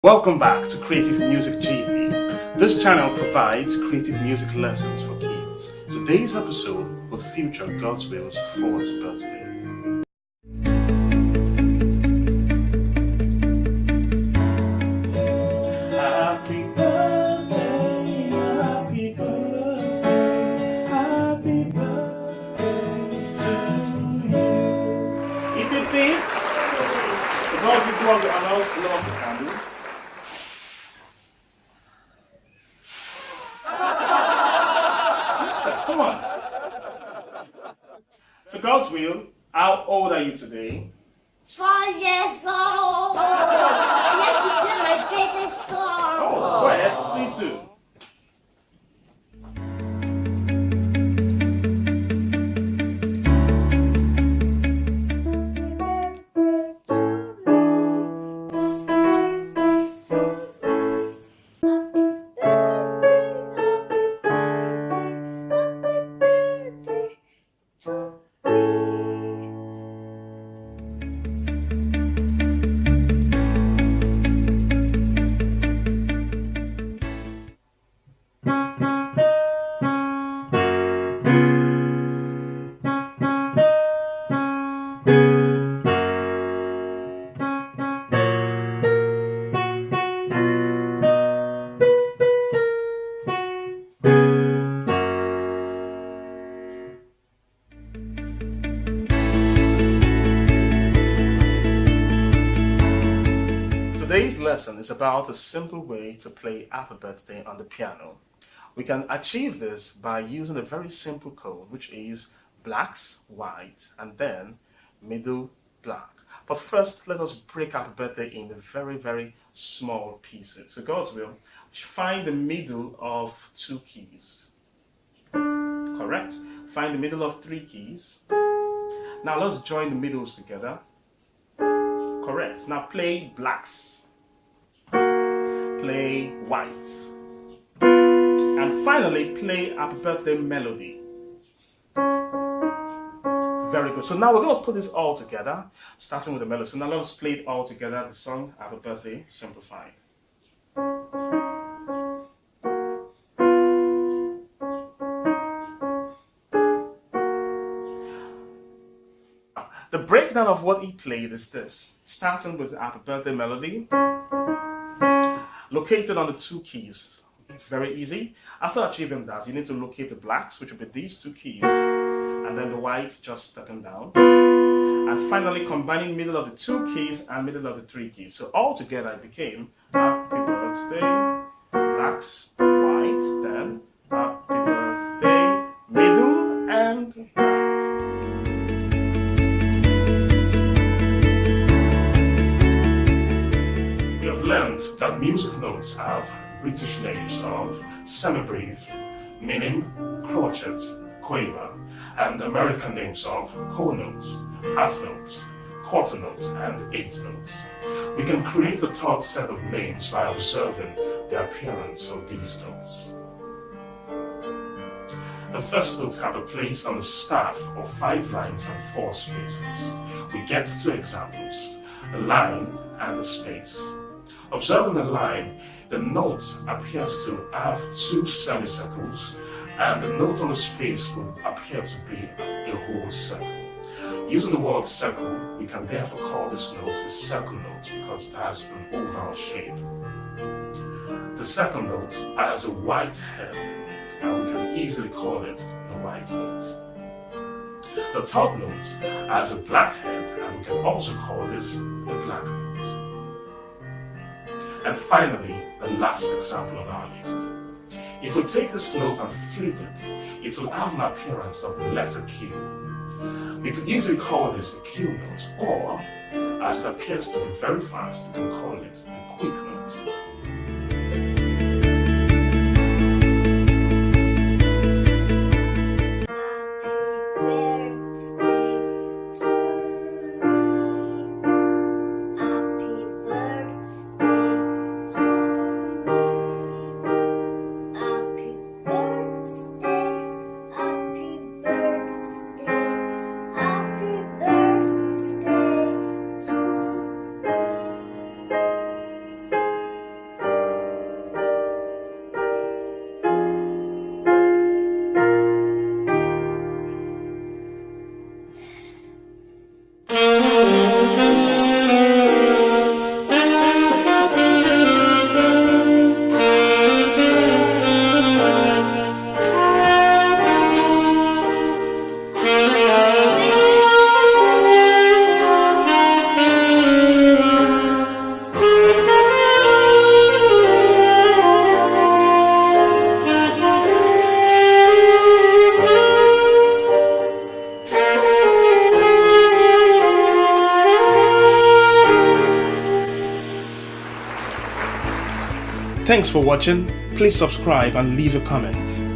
Welcome back to Creative Music GB. This channel provides creative music lessons for kids. Today's episode will feature God's Will's 4th birthday. Happy birthday, happy birthday, happy birthday to you. Eat it, babe. The Lord will blow the announced blow of the candle. Come on. So God's will, how old are you today? 4 years old. I have to play my birthday song. Oh, go ahead, please do. Today's lesson is about a simple way to play Happy Birthday on the piano. We can achieve this by using a very simple code, which is blacks, whites, and then middle black. But first, let us break Happy Birthday in very, very small pieces. So God's will, find the middle of 2 keys. Correct? Find the middle of 3 keys. Now let's join the middles together. Correct. Now play blacks. Play whites. And finally play Happy Birthday melody. Very good. So now we're going to put this all together, starting with the melody. So now let's play it all together, the song Happy Birthday Simplified. The breakdown of what he played is this, starting with the Happy Birthday melody, located on the 2 keys. It's very easy. After achieving that, you need to locate the blacks, which will be these 2 keys, and then the whites just stepping down. And finally combining middle of the 2 keys and middle of the 3 keys. So all together it became Happy Birthday, blacks, white, then Happy Birthday, middle, and black. Learned that music notes have British names of semibreve, meaning crotchet, quaver, and American names of whole notes, half notes, quarter notes, and eighth notes. We can create a 3rd set of names by observing the appearance of these notes. The first notes can be placed on a staff of 5 lines and 4 spaces. We get 2 examples, a line and a space. Observing the line, the note appears to have 2 semicircles, and the note on the space will appear to be a whole circle. Using the word circle, we can therefore call this note a circle note because it has an oval shape. The second note has a white head, and we can easily call it a white note. The 3rd note has a black head, and we can also call this a black note. And finally, the last example on our list. If we take this note and flip it, it will have an appearance of the letter Q. We could easily call this the Q note, or, as it appears to be very fast, we can call it the quick note. Thanks for watching. Please subscribe and leave a comment.